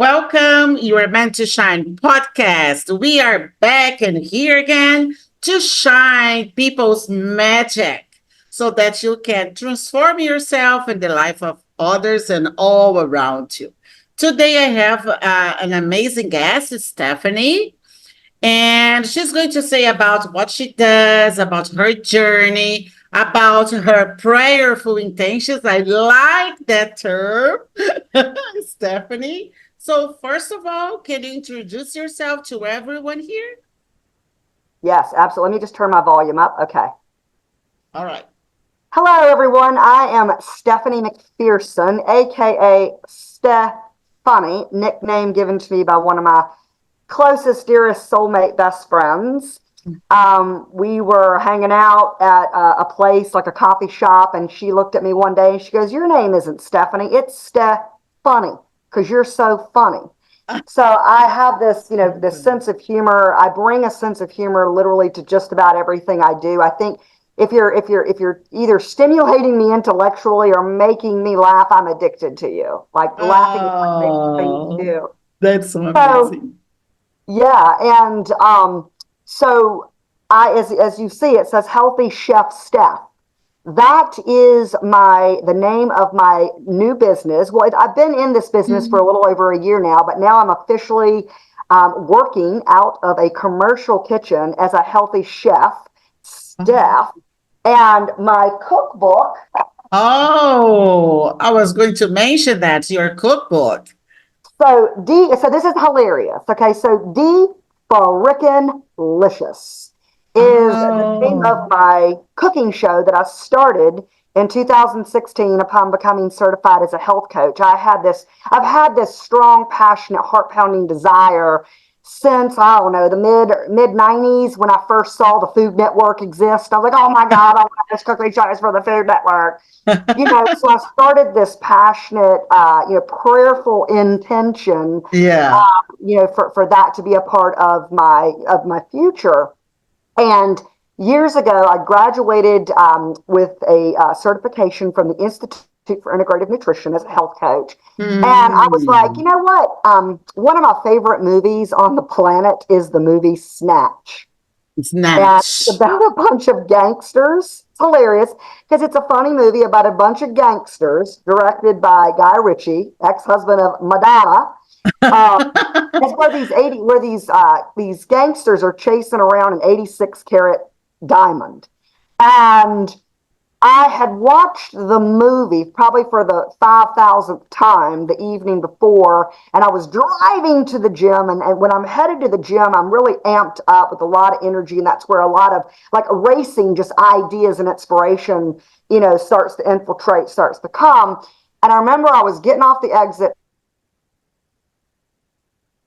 Welcome. You are meant to shine podcast. We are back and here again to shine people's magic so that you can transform yourself in the life of others and all around you. Today I have an amazing guest, Stephanie, and she's going to say about what she does, about her journey, about her prayerful intentions. I like that term, Stephanie. So, first of all, can you introduce yourself to everyone here? Yes, absolutely. Let me just turn my volume up. Okay. All right. Hello, everyone. I am Stephanie McPherson, aka Stephanie, nickname given to me by one of my closest, dearest soulmate best friends. We were hanging out at a place like a coffee shop, and she looked at me one day and she goes, "Your name isn't Stephanie, it's Stephanie, because you're so funny." So I have this, this sense of humor. I bring a sense of humor literally to just about everything I do. I think if you're either stimulating me intellectually or making me laugh, I'm addicted to you. Like laughing is my favorite thing to Oh, do. that's so So amazing. yeah, and so as you see, it says Healthy Chef Steph. That is the name of my new business. Well, I've been in this business for a little over a year now, but now I'm officially working out of a commercial kitchen as a healthy chef, Steph. And my cookbook. Oh, I was going to mention that your cookbook. So this is hilarious. Okay, so DeFaRekinLicious is the name of Oh, my cooking show that I started in 2016 upon becoming certified as a health coach. I've had this strong, passionate, heart-pounding desire since, I don't know, the mid 90s when I first saw the Food Network exist. I was like, oh my God, I want this cooking show for the Food Network. So I started this passionate, prayerful intention, yeah. for that to be a part of my future. And years ago, I graduated with a certification from the Institute for Integrative Nutrition as a health coach. And I was like, you Mm. know what? One of my favorite movies on the planet is the movie Snatch. And it's Snatch. about a bunch of gangsters. It's hilarious because it's a funny movie about a bunch of gangsters directed by Guy Ritchie, ex-husband of Madonna. Um, it's where these gangsters are chasing around an 86 carat diamond. And I had watched the movie probably for the 5,000th time the evening before, and I was driving to the gym. And when I'm headed to the gym, I'm really amped up with a lot of energy, and that's where a lot of like racing, just ideas and inspiration, starts to infiltrate, starts to come. And I remember I was getting off the exit.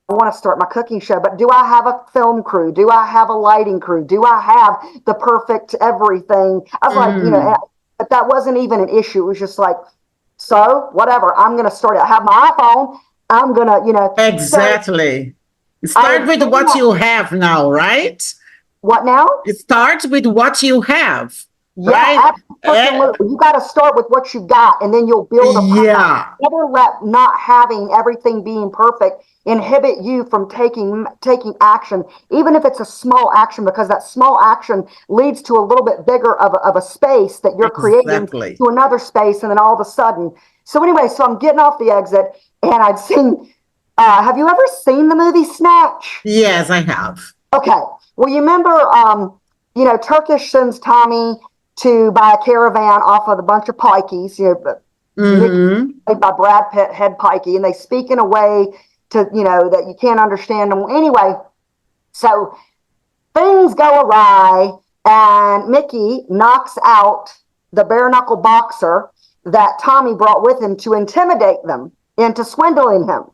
I want to start my cooking show, but do I have a film crew? Do I have a lighting crew? Do I have the perfect everything? I was like, Mm. but that wasn't even an issue. It was just like, so whatever, I'm going to start it. I have my iPhone. I'm going to, so Exactly. I Start had with seen what that. you have now, right? What now? Start with what you have, Yeah, right? Eh, absolutely. You got to start with what you got, and then you'll build upon that. yeah, Never let not having everything being perfect inhibit you from taking action, even if it's a small action, because that small action leads to a little bit bigger of a space that you're creating exactly. to another space, and then all of a sudden. So anyway, so I'm getting off the exit, and I'd seen. Have you ever seen the movie Snatch? Yes, I have. Okay. Well, you remember, Turkish sends Tommy to buy a caravan off of a bunch of pikeys, Mickey Hmm. played by Brad Pitt, head pikey, and they speak in a way that you can't understand them. Anyway, so things go awry, and Mickey knocks out the bare knuckle boxer that Tommy brought with him to intimidate them into swindling him.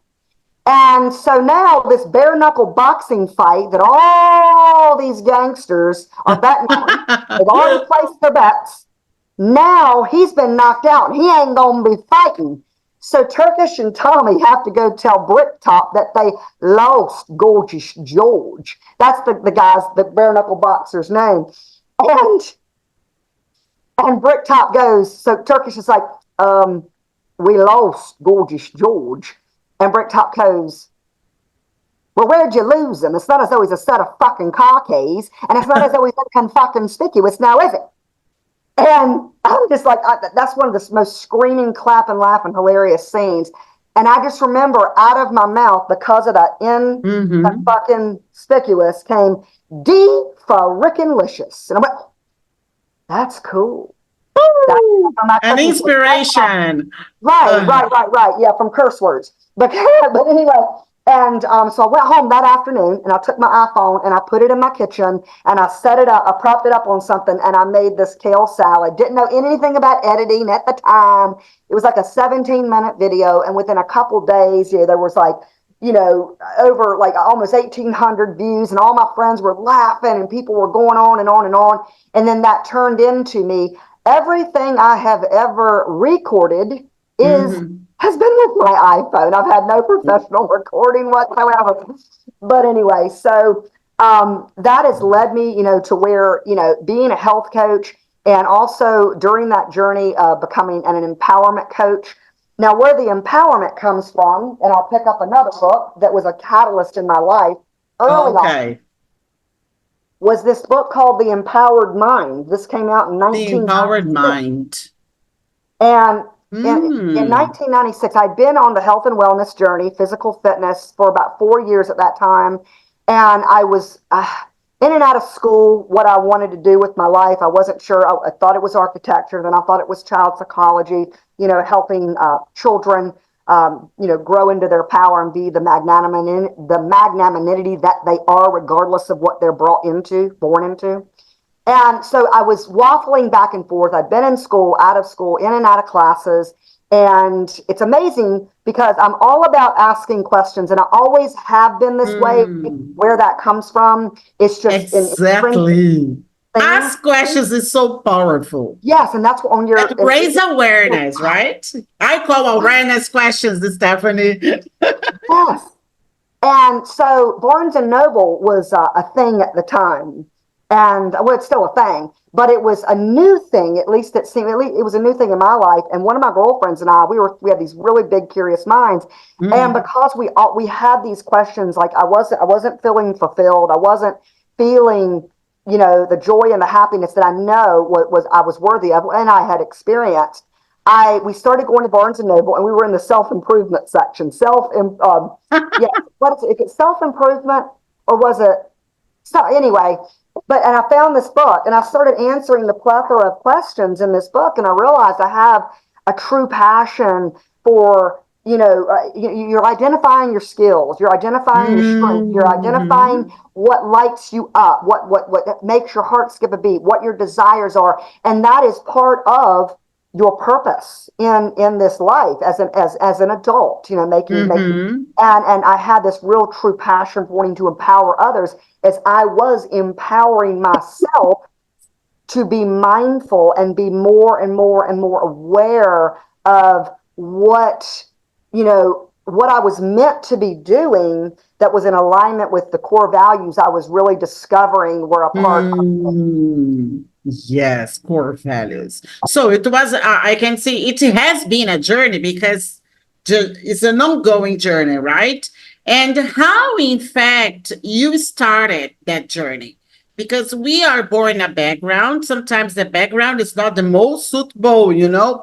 And so now this bare knuckle boxing fight that all these gangsters are betting on, they've already placed their bets. Now he's been knocked out and he ain't going to be fighting. So Turkish and Tommy have to go tell Bricktop that they lost Gorgeous George. That's the bare knuckle boxer's name. And Bricktop goes, so Turkish is like, we lost Gorgeous George. And Bricktop goes, well, where'd you lose them? It's not as though he's a set of fucking car keys, and it's not as though he's fucking conspicuous now, is it? And I'm just like, that's one of the most screaming, clapping, laughing, hilarious scenes. And I just remember out of my mouth, because of that the fucking conspicuous, came DeFaRekinLicious. And I went, that's cool. An inspiration. Right. Yeah, from curse words. But anyway, and so I went home that afternoon and I took my iPhone and I put it in my kitchen and I set it up. I propped it up on something and I made this kale salad. Didn't know anything about editing at the time. It was like a 17-minute video. And within a couple days, there was like, over like almost 1,800 views, and all my friends were laughing and people were going on and on and on. And then that turned into me. Everything I have ever recorded has been with my iPhone. I've had no professional recording whatsoever. But anyway, so that has led me, to where, being a health coach, and also during that journey of becoming an empowerment coach. Now, where the empowerment comes from, and I'll pick up another book that was a catalyst in my life early on, was this book called The Empowered Mind. This came out in 1996. The Empowered Mind. And in 1996, I'd been on the health and wellness journey, physical fitness, for about 4 years at that time. And I was in and out of school, what I wanted to do with my life. I wasn't sure. I thought it was architecture. Then I thought it was child psychology, helping children, grow into their power and be the magnanimity that they are, regardless of what they're born into. And so I was waffling back and forth. I'd been in school, out of school, in and out of classes. And it's amazing because I'm all about asking questions. And I always have been this way. Where that comes from, it's just exactly. Ask questions is so powerful. Yes, and that's on your... raise awareness, right? I call awareness questions, Stephanie. Yes. And so Barnes & Noble was a thing at the time. And well, it's still a thing, but it was a new thing. At least it seemed. At least it was a new thing in my life. And one of my girlfriends and I, we had these really big, curious minds. And because we had these questions, like I wasn't feeling fulfilled. I wasn't feeling, the joy and the happiness that I know I was worthy of, and I had experienced. We started going to Barnes & Noble, and we were in the self-improvement section. If it's self-improvement, or was it? So anyway. And I found this book and I started answering the plethora of questions in this book. And I realized I have a true passion for, you're identifying your skills, you're identifying your strength, you're identifying what lights you up, what makes your heart skip a beat, what your desires are. And that is part of your purpose in this life as an adult, making and I had this real true passion for wanting to empower others, as I was empowering myself to be mindful and be more and more and more aware of what I was meant to be doing, that was in alignment with the core values I was really discovering were a part of. Yes, core values. So it was, I can see it has been a journey, because it's an ongoing journey, right? And how, in fact, you started that journey. Because we are born in a background. Sometimes the background is not the most suitable,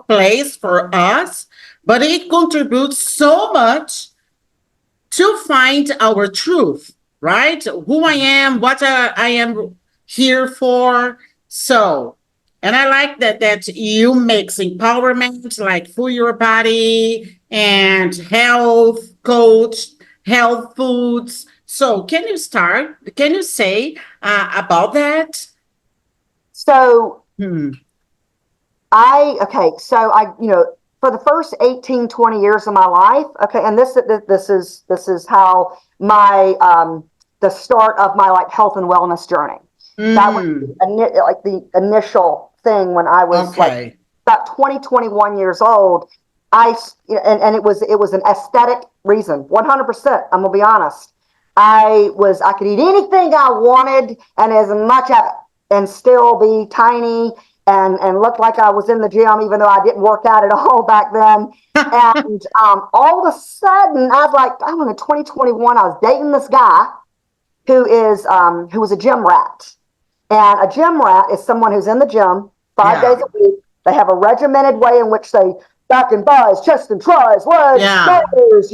place for us, but it contributes so much to find our truth, right? Who I am, what I am here for. So, and I like that you mix empowerment, like for your body, and health coach, health foods. So can you say about that? So for the first 18, 20 years of my life, and this is how my the start of my health and wellness journey. That was the initial thing when I was about 20, 21 years old. And it was an aesthetic reason, 100%. I'm gonna be honest. I could eat anything I wanted and as much of it and still be tiny and looked like I was in the gym, even though I didn't work out at all back then. And all of a sudden, I was like, I don't know, 2021, I was dating this guy who was a gym rat. And a gym rat is someone who's in the gym 5 days a week. They have a regimented way in which they back and buys, chest and tries, legs, shoulders,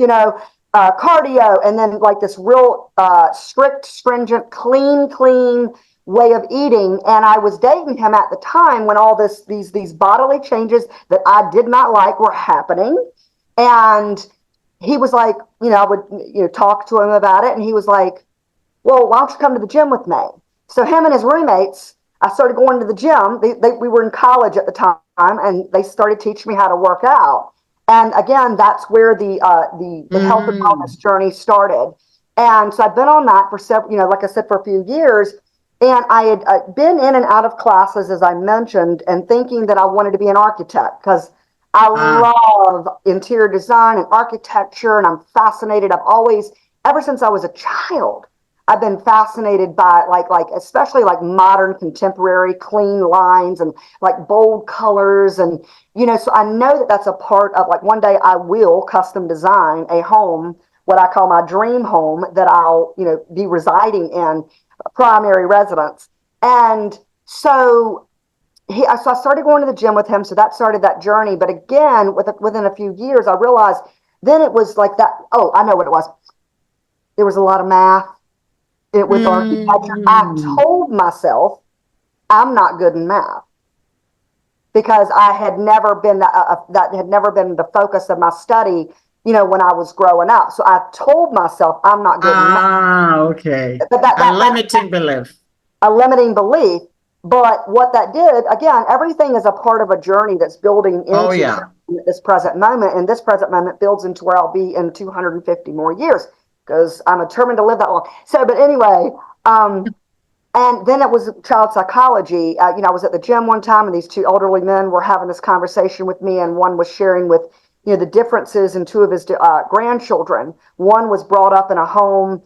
cardio, and then like this real strict, stringent, clean way of eating. And I was dating him at the time when all these bodily changes that I did not like were happening. And he was like, I would talk to him about it, and he was like, well, why don't you come to the gym with me? So him and his roommates, I started going to the gym. We were in college at the time, and they started teaching me how to work out. And again, that's where the health and wellness journey started. And so I've been on that for several, like I said, for a few years. And I had been in and out of classes, as I mentioned, and thinking that I wanted to be an architect because I love interior design and architecture, and I'm fascinated. I've always, ever since I was a child, I've been fascinated by like especially like modern contemporary clean lines and like bold colors. And, so I know that that's a part of like one day I will custom design a home, what I call my dream home that I'll, be residing in, primary residence. And so I started going to the gym with him. So that started that journey. But again, within a few years, I realized then it was like that. Oh, I know what it was. There was a lot of math. It was architecture. I told myself I'm not good in math because I had never been that had never been the focus of my study, when I was growing up. So I told myself I'm not good in math. Okay. But A limiting belief. A limiting belief. But what that did, again, everything is a part of a journey that's building into this present moment. And this present moment builds into where I'll be in 250 more years. Because I'm determined to live that long. So, but anyway, and then it was child psychology. I was at the gym one time, and these two elderly men were having this conversation with me, and one was sharing with, the differences in two of his grandchildren. One was brought up in a home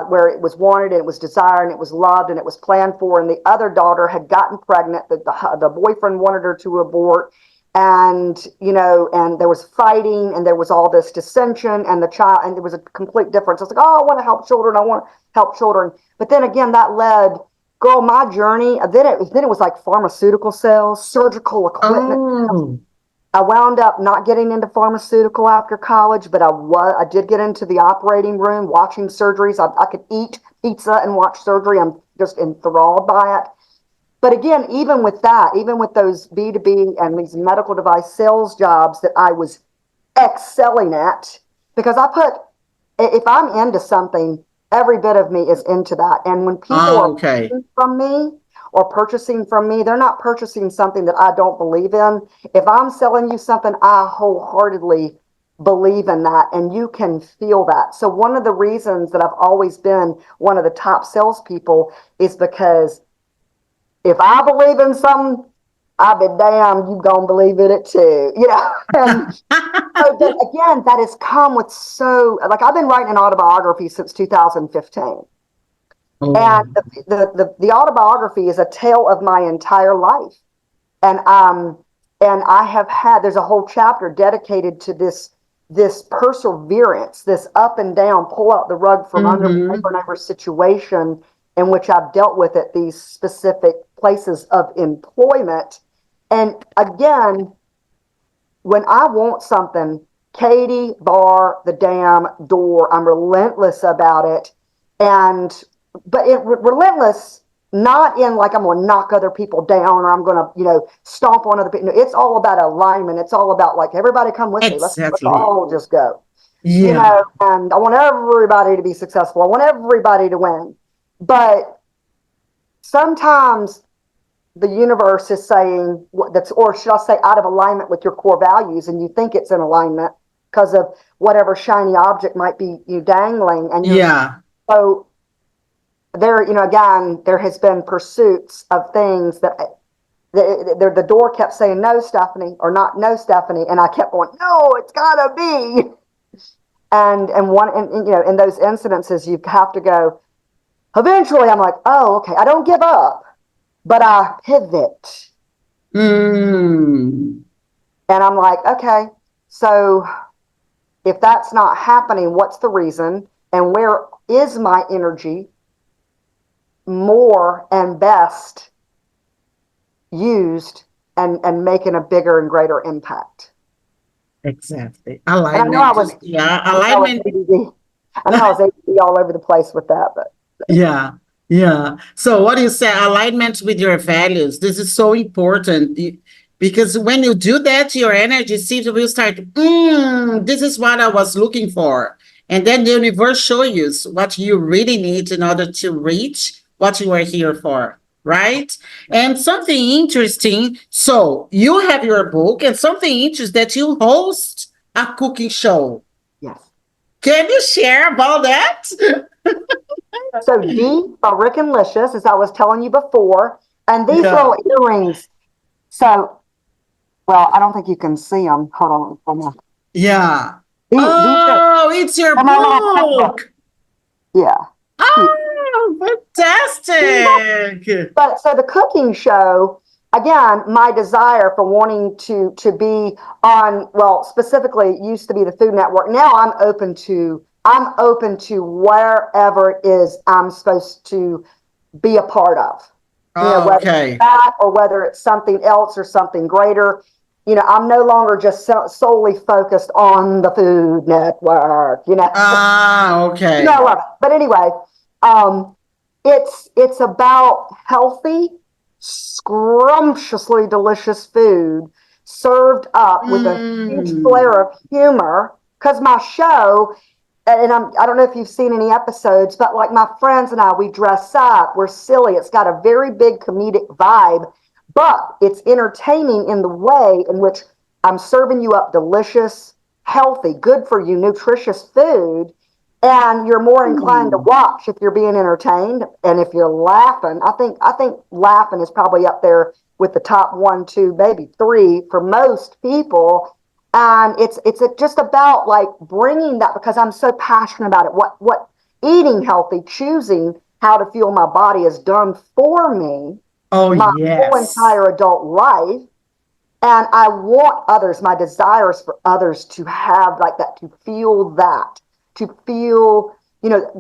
where it was wanted, and it was desired, and it was loved, and it was planned for, and the other daughter had gotten pregnant. The boyfriend wanted her to abort. And, and there was fighting, and there was all this dissension, and there was a complete difference. I was like, oh, I want to help children. I want to help children. But then again, that led, girl, my journey. Then it was like pharmaceutical sales, surgical equipment. Oh. I wound up not getting into pharmaceutical after college, but I did get into the operating room, watching surgeries. I could eat pizza and watch surgery. I'm just enthralled by it. But again, even with that, even with those B2B and these medical device sales jobs that I was excelling at, because if I'm into something, every bit of me is into that. And when people are purchasing from me or purchasing from me, they're not purchasing something that I don't believe in. If I'm selling you something, I wholeheartedly believe in that, and you can feel that. So one of the reasons that I've always been one of the top salespeople is because if I believe in something, I'll be damned, you gonna believe in it too, And so again, that has come with like I've been writing an autobiography since 2015, and the autobiography is a tale of my entire life, and I have there's a whole chapter dedicated to this perseverance, this up and down, pull out the rug from under whatever situation in which I've dealt with at these specific places of employment. And again, when I want something, Katie, bar the damn door. I'm relentless about it. But relentless, not in like I'm going to knock other people down or I'm going to, stomp on other people. No, it's all about alignment. It's all about like, everybody come with me. Let's all just go. Yeah. And I want everybody to be successful. I want everybody to win. But sometimes the universe is saying or should I say out of alignment with your core values, and you think it's in alignment because of whatever shiny object might be you dangling. And so there, again, there has been pursuits of things that the door kept saying, no, Stephanie, or not, no, Stephanie. And I kept going, no, it's gotta be. And in those incidences, you have to go, eventually I'm like, oh, okay, I don't give up, but I pivot. Mm. And I'm like, okay, so if that's not happening, what's the reason? And where is my energy more and best used and making a bigger and greater impact? Exactly. And Alignment. Yeah, alignment. I know I was ADD all over the place with that, but Yeah, yeah. So what you say, alignment with your values. This is so important because when you do that, your energy seems will start. This is what I was looking for, and then the universe shows you what you really need in order to reach what you are here for. Right. And something interesting. So you have your book, and something interesting that you host a cooking show. yes. Can you share about that? So DeFaRekinLicious, as I was telling you before, and these Yeah. little earrings. So, well, I don't think you can see them. Hold on. Yeah. These are Oh, it's your my little cookbook. book. Yeah. Oh, fantastic. But so the cooking show, again, my desire for wanting to be on, well, specifically it used to be the Food Network. Now I'm open to wherever it is I'm supposed to be a part of. Whether it's Okay. that or whether it's something else or something greater. I'm no longer just solely focused on the Food Network. I Okay. love it. But anyway, um, it's about healthy, scrumptiously delicious food served up with a huge Mm. flair of humor. Because my show, and I don't know if you've seen any episodes, but like my friends and I, we dress up, we're silly. It's got a very big comedic vibe, but it's entertaining in the way in which I'm serving you up delicious, healthy, good for you, nutritious food, and you're more inclined to Mm. watch if you're being entertained. And if you're laughing, I think laughing is probably up there with the top one, two, maybe three for most people. And it's just about like bringing that, because I'm so passionate about it. What eating healthy, choosing how to fuel my body has done for me Oh, my whole yes. entire adult life. And I want others, my desires for others to have like that, to feel that, to feel,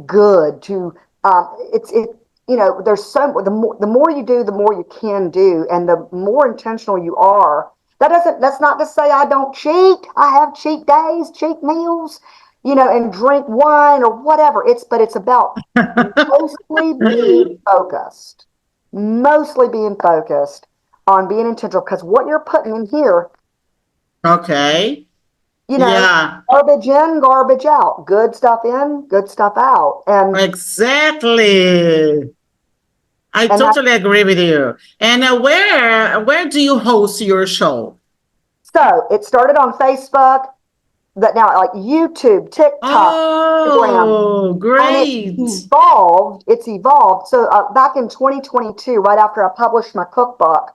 good, to, there's the more you do, the more you can do. And the more intentional you are, that's not to say I don't cheat. I have cheat days, cheat meals, and drink wine or whatever. But it's about mostly being focused, mostly being focused on being intentional, because what you're putting in here, Okay. you know, Yeah, garbage in, garbage out, good stuff in, good stuff out. And exactly. I and that totally agree with you. And where do you host your show? so it started on Facebook, but now like YouTube, TikTok, Instagram, Oh, and it's great. evolved. It's evolved. So back in 2022, right after I published my cookbook,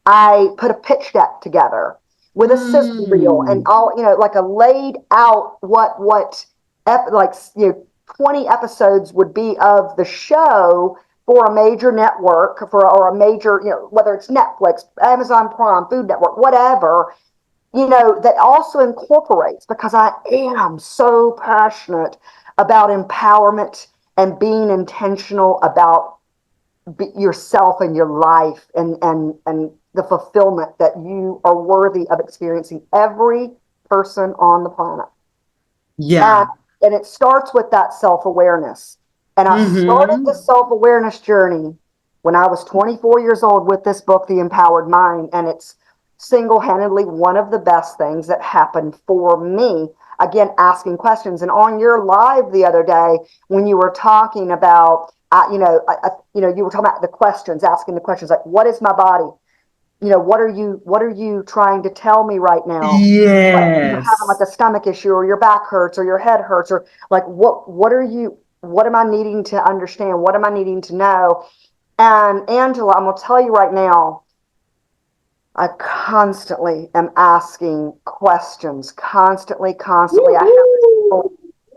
I put a pitch deck together with a sizzle reel and Mm. all, like a laid out like 20 episodes would be of the show for a major network, or a major, whether it's Netflix, Amazon Prime, Food Network, whatever, that also incorporates, because I am so passionate about empowerment and being intentional about yourself and your life, and the fulfillment that you are worthy of experiencing, every person on the planet. And, Yeah. and it starts with that self-awareness. And I started the Mm-hmm. self-awareness journey when I was 24 years old with this book, The Empowered Mind. And it's single-handedly one of the best things that happened for me. Again, asking questions. And on your live the other day, when you were talking about, you were talking about the questions, asking the questions like, what is my body? What are you trying to tell me right now? Like you're having like Yes. a stomach issue, or your back hurts, or your head hurts, or like what am I needing to understand? What am I needing to know? And Angela, I'm gonna tell you right now, I constantly am asking questions, constantly. I have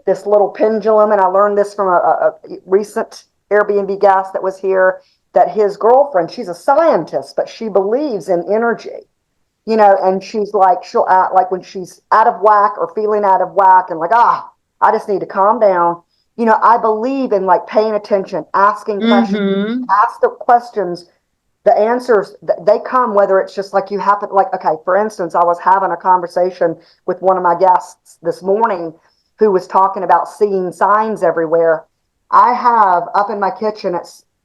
this little pendulum, and I learned this from a recent Airbnb guest that was here. that his girlfriend, she's a scientist, but she believes in energy, you know, and she's like, she'll act like when she's out of whack or feeling out of whack and like, I just need to calm down. You know, I believe in like paying attention, asking questions, Mm-hmm. ask the questions, the answers, they come, whether it's just like you happen, like, okay, for instance, I was having a conversation with one of my guests this morning who was talking about seeing signs everywhere. I have up in my kitchen,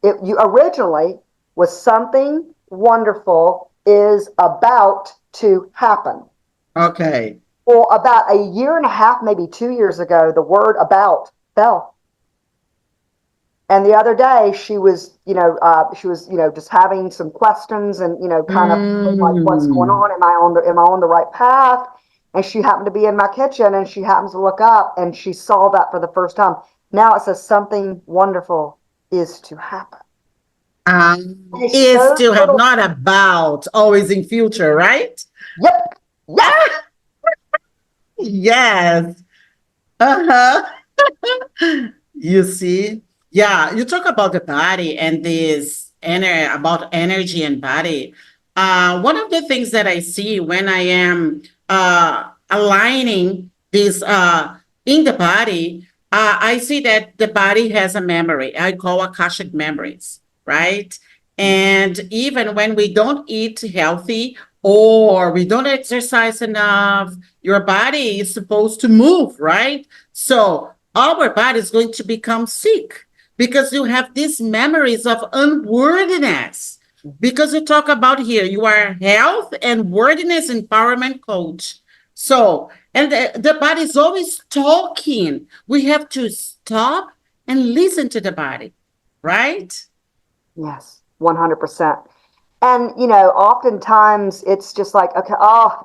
you originally was something wonderful is about to happen. Okay. Well, about a year and a half, maybe 2 years ago, the word about fell. And the other day, she was, just having some questions and, kind of like, what's going Mm. on? Am I on the right path? And she happened to be in my kitchen, and she happens to look up, and she saw that for the first time. Now it says something wonderful is to happen. And it's Is those to have, little, not about, always in future, right? yep, yes, Yes. Uh-huh. You see? Yeah, you talk about the body and this about energy and body. One of the things that I see when I am aligning this in the body, I see that the body has a memory. I call Akashic memories, right? And even when we don't eat healthy or we don't exercise enough, your body is supposed to move, right? So our body is going to become sick because you have these memories of unworthiness. Because you talk about here, you are health and worthiness empowerment coach. So, and the body is always talking. We have to stop and listen to the body, right? yes, 100%. And oftentimes it's just like, okay, I'm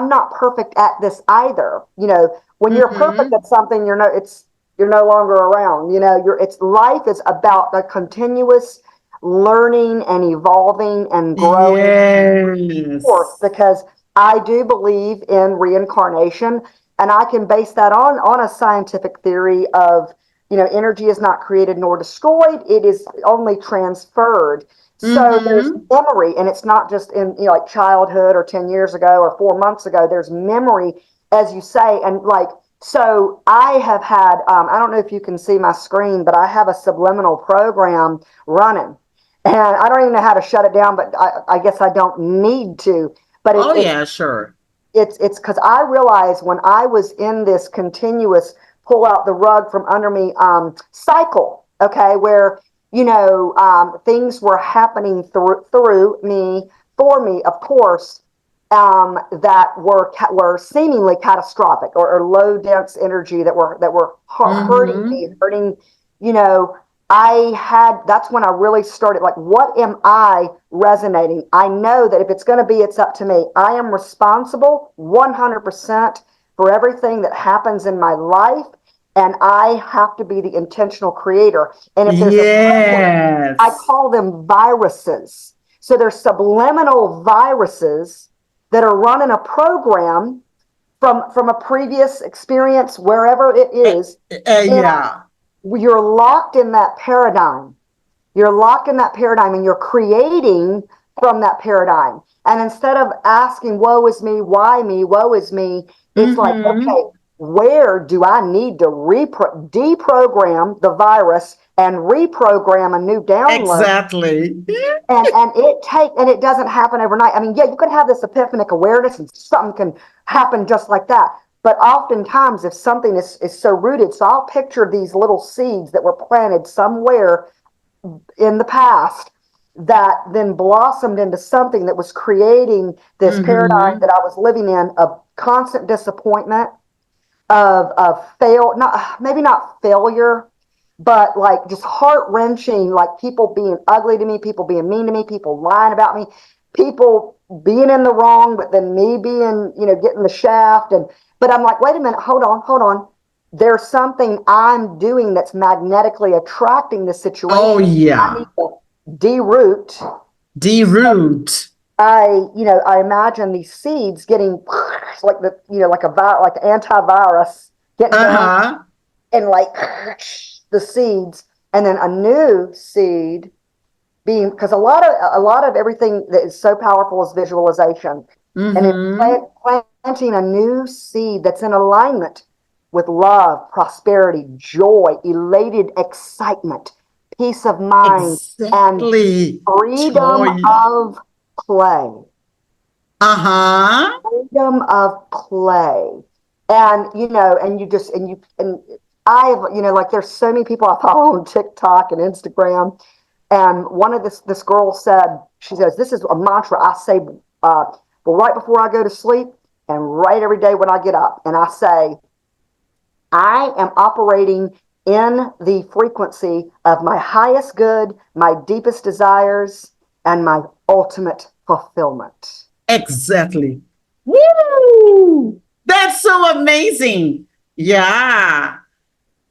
not perfect at this either. When you're perfect Mm-hmm. at something, you're no longer around. It's life is about the continuous learning and evolving and growing forth, Yes. because I do believe in reincarnation, and I can base that on a scientific theory of, energy is not created nor destroyed, it is only transferred. So there's Mm-hmm. memory, and it's not just in, like childhood or 10 years ago or 4 months ago. There's memory, as you say. And like, so I have had, I don't know if you can see my screen, but I have a subliminal program running, and I don't even know how to shut it down, but I guess I don't need to. But Oh, yeah, sure. it's because I realized when I was in this continuous pull out the rug from under me cycle, okay, where things were happening through me, for me, of course, that were seemingly catastrophic, or low dense energy, that were hurting Mm-hmm. me, you know, that's when I really started, like, what am I resonating? I know that if it's going to be, it's up to me. I am responsible 100% for everything that happens in my life, and I have to be the intentional creator. And if there's a program, I Yes. call them viruses. So there's subliminal viruses that are running a program from a previous experience, wherever it Uh, is, and yeah. you're locked in that paradigm. You're locked in that paradigm, and you're creating from that paradigm. And instead of asking, woe is me, why me, woe is me, it's like, Mm-hmm. okay, where do I need to deprogram the virus and reprogram a new download? Exactly. And it doesn't happen overnight. I mean, yeah, you can have this epiphanic awareness and something can happen just like that. But oftentimes, if something is so rooted, so I'll picture these little seeds that were planted somewhere in the past that then blossomed into something that was creating this paradigm Mm-hmm. that I was living in, of constant disappointment, of fail, not maybe not failure, but like just heart wrenching, like people being ugly to me, people being mean to me, people lying about me, people being in the wrong, but then me being, getting the shaft. But I'm like, wait a minute, hold on, hold on. There's something I'm doing that's magnetically attracting this Oh, situation. I need yeah. to deroot. De-root. I imagine these seeds getting like like an antivirus getting down Uh-huh. and like the seeds, and then a new seed being, because a lot of everything that is so powerful is visualization. And it's planting a new seed that's in alignment with love, prosperity, joy, elated excitement, peace of mind, Exactly. and freedom Joy. of play. Uh-huh. Freedom of play. And like there's so many people I follow on TikTok and Instagram. And one of this girl said, she says, this is a mantra I say right before I go to sleep and right every day when I get up. And I say, I am operating in the frequency of my highest good, my deepest desires, and my ultimate fulfillment. Exactly. Woo! That's so amazing. Yeah.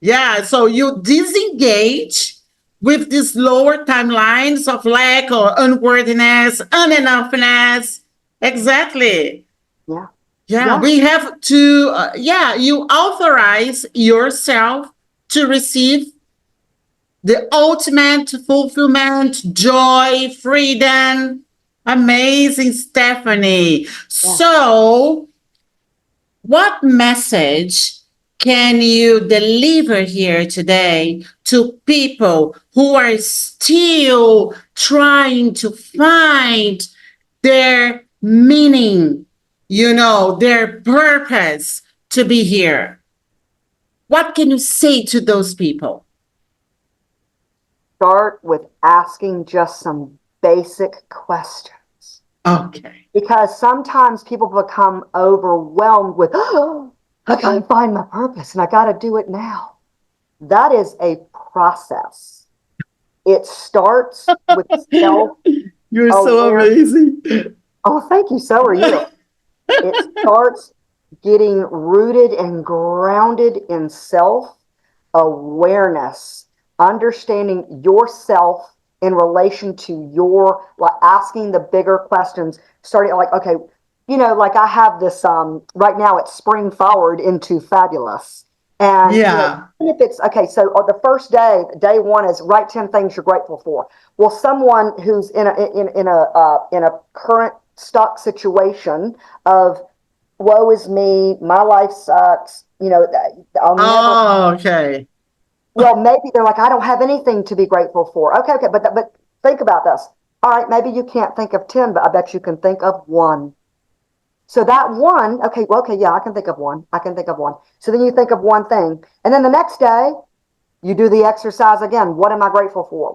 Yeah. So you disengage with these lower timelines of lack or unworthiness, unenoughness. Exactly. Yeah. Yeah. We have to, you authorize yourself to receive the ultimate fulfillment, joy, freedom. Amazing, Stephanie. Yeah. So, what message can you deliver here today to people who are still trying to find their meaning, their purpose to be here? What can you say to those people? Start with asking just some basic questions. Okay. Because sometimes people become overwhelmed with, oh, I gotta find my purpose and I gotta do it now. That is a process. It starts with self. You're so amazing. Oh, thank you. So are you. It starts getting rooted and grounded in self awareness, understanding yourself in relation to asking the bigger questions, starting like, okay, like I have this, right now it's spring forward into fabulous. And if it's okay, so the first day one is write 10 things you're grateful for. Well, someone who's in a current stuck situation of woe is me, my life sucks, okay. Well, maybe they're like, I don't have anything to be grateful for. Okay, but think about this. All right, maybe you can't think of 10, but I bet you can think of one. So that one, okay, yeah, I can think of one. So then you think of one thing. And then the next day, you do the exercise again. What am I grateful for?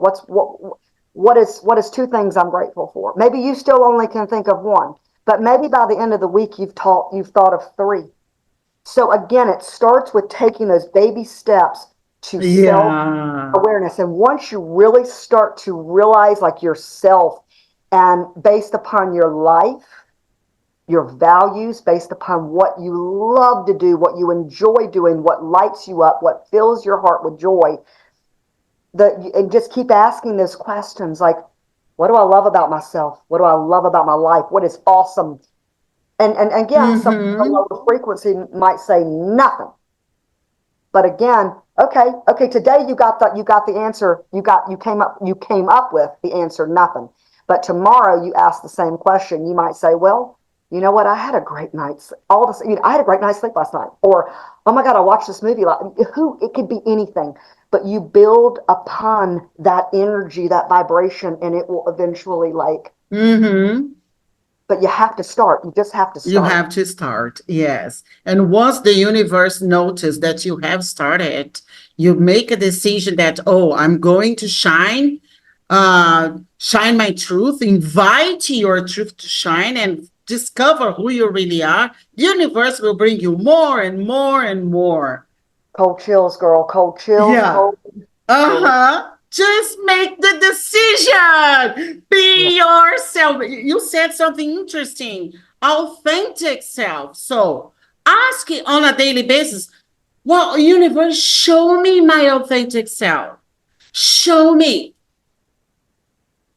What is two things I'm grateful for? Maybe you still only can think of one, but maybe by the end of the week, you've thought of three. So again, it starts with taking those baby steps to self-awareness. And once you really start to realize like yourself and based upon your life, your values, based upon what you love to do, what you enjoy doing, what lights you up, what fills your heart with joy, and just keep asking those questions like, what do I love about myself? What do I love about my life? What is awesome? And again, some lower frequency might say nothing. But again, okay, today you got the answer. You came up with the answer, nothing. But tomorrow you ask the same question. You might say, well, you know what? I had a great night's I had a great night's sleep last night. Or, oh my God, I watched this movie. It could be anything. But you build upon that energy, that vibration, and it will eventually But you have to start. You just have to start. You have to start, yes. And once the universe notices that you have started, you make a decision that, oh, I'm going to shine my truth, invite your truth to shine and discover who you really are. The universe will bring you more and more and more. Cold chills, girl. Cold chills. Yeah. Just make the decision. Be yourself. You said something interesting. Authentic self. So ask it on a daily basis. Well, universe, show me my authentic self. Show me.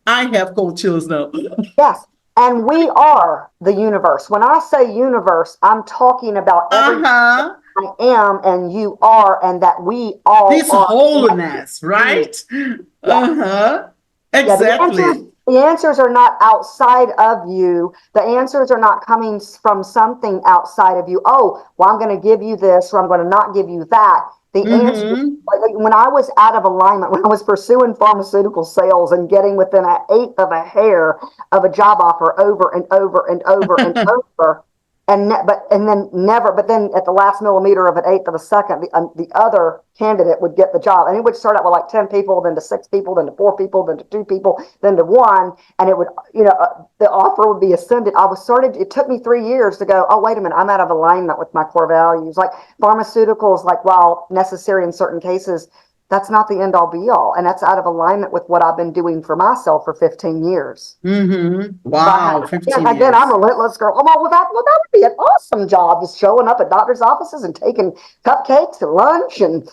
I have cold chills now. Yes. And we are the universe. When I say universe, I'm talking about everything I am and you are, and that we all This are wholeness, connected. right? Yeah. Uh-huh. Yeah, Exactly. the answers are not outside of you. The answers are not coming from something outside of you. Oh, well, I'm going to give you this, or I'm going to not give you that. The answer, Mm-hmm. like, when I was out of alignment, when I was pursuing pharmaceutical sales and getting within an eighth of a hair of a job offer over and over and over and over, but then at the last millimeter of an eighth of a second, the other candidate would get the job, and it would start out with like 10 people, then to 6 people, then to 4 people, then to 2 people, then to 1, and it would, the offer would be ascended. It took me 3 years to go, oh, wait a minute, I'm out of alignment with my core values. Like pharmaceuticals, like, while necessary in certain cases, that's not the end all be all, and that's out of alignment with what I've been doing for myself for 15 years. Mm-hmm. But Wow, 15 again, I'm years. a relentless girl. That would be an awesome job, just showing up at doctors' offices and taking cupcakes and lunch and,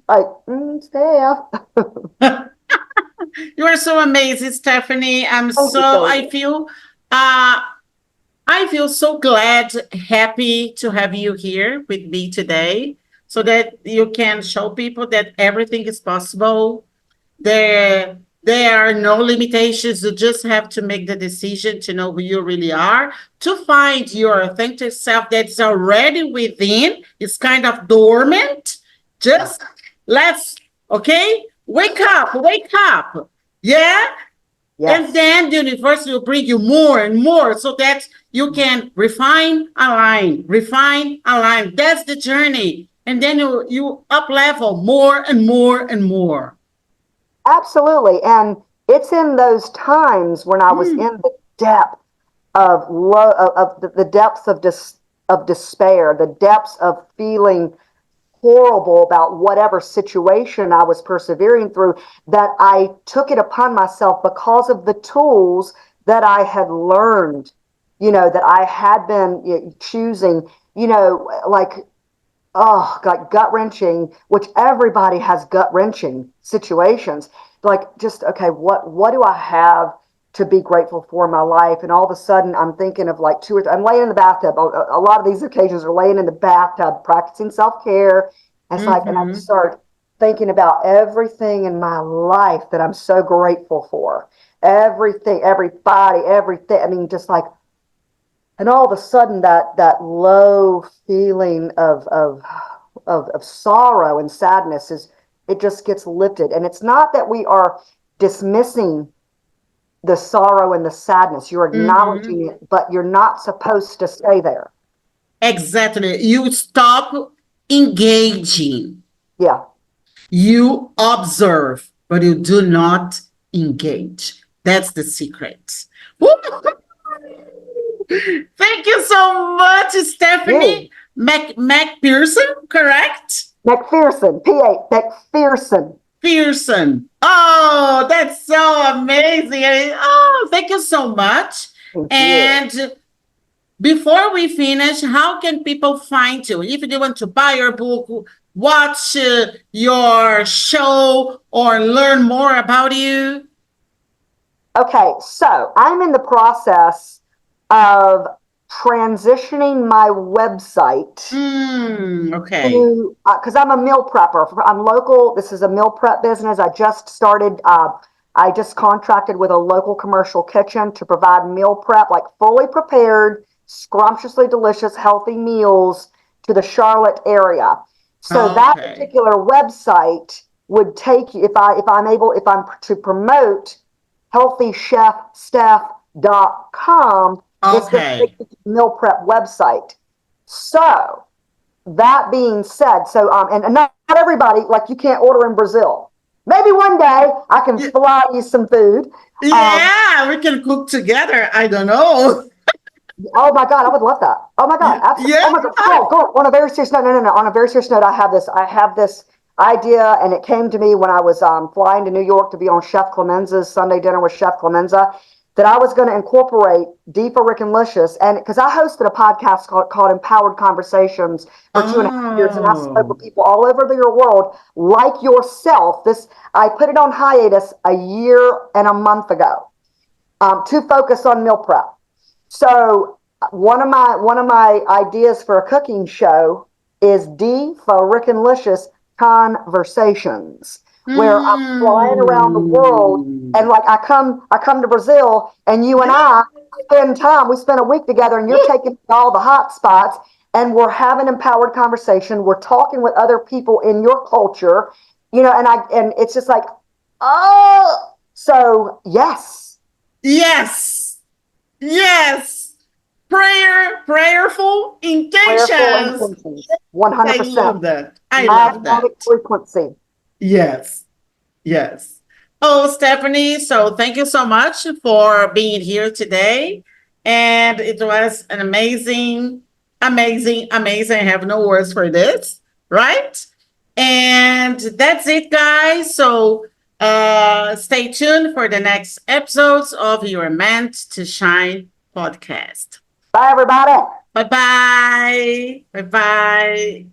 like, staff. You are so amazing, Stephanie. Thank you, Kelly. I feel so glad, happy to have you here with me today so that you can show people that everything is possible. There are no limitations. You just have to make the decision to know who you really are, to find your authentic self that's already within. It's kind of dormant. Just let's, okay, wake up, wake up. Yeah. Yes. And then the universe will bring you more and more so that you can refine, align, refine, align. That's the journey. And then you up level more and more and more. Absolutely. And it's in those times when I was in the depth the depths of despair, the depths of feeling horrible about whatever situation I was persevering through, that I took it upon myself, because of the tools that I had learned, that I had been choosing, like, oh, like gut wrenching, which everybody has gut wrenching situations. Like, just, okay, what do I have to be grateful for in my life? And all of a sudden, I'm thinking of like I'm laying in the bathtub. A lot of these occasions are laying in the bathtub, practicing self care. And it's like, and I just start thinking about everything in my life that I'm so grateful for. Everything, everybody, everything. I mean, just like, and all of a sudden, that low feeling of sorrow and sadness it just gets lifted. And it's not that we are dismissing the sorrow and the sadness. You're acknowledging it, but you're not supposed to stay there. Exactly. You stop engaging. Yeah. You observe, but you do not engage. That's the secret. Thank you so much, Stephanie McPherson, correct? McPherson, P.A. McPherson. Pearson. Oh, that's so amazing. Oh, thank you so much. And before we finish, how can people find you? If they want to buy your book, watch your show, or learn more about you? Okay, so I'm in the process of transitioning my website. Okay. Because I'm a meal prepper. I'm local. This is a meal prep business. I just started. I just contracted with a local commercial kitchen to provide meal prep, like fully prepared, scrumptiously delicious, healthy meals to the Charlotte area. So that particular website would take you, if I'm to promote healthychefsteph.com, it's the meal prep website. So that being said, and not everybody, like, you can't order in Brazil. Maybe one day I can fly you some food. Yeah, we can cook together. I don't know. Oh my God, I would love that. Oh my God, absolutely. Yeah. Oh my God, go. On a very serious note, no. On a very serious note, I have this idea, and it came to me when I was flying to New York to be on Chef Clemenza's Sunday Dinner with Chef Clemenza, that I was going to incorporate DeFaRekinLicious, and because I hosted a podcast called Empowered Conversations for 2.5 years, and I spoke with people all over the world like yourself. I put it on hiatus a year and a month ago to focus on meal prep. So one of my ideas for a cooking show is DeFaRekinLicious Conversations, where I'm flying around the world, and like I come to Brazil, and you and I spend time. We spend a week together, and you're taking me to all the hot spots, and we're having empowered conversation. We're talking with other people in your culture, and it's just like, oh, so yes. Yes. Yes. Prayerful intentions. 100%. I love that. I love Magnetic that. frequency. Yes. Yes. Oh, Stephanie, so thank you so much for being here today. And it was an amazing, amazing, amazing. I have no words for this, right? And that's it, guys. So stay tuned for the next episodes of your Meant to Shine podcast. Bye, everybody. Bye bye. Bye bye.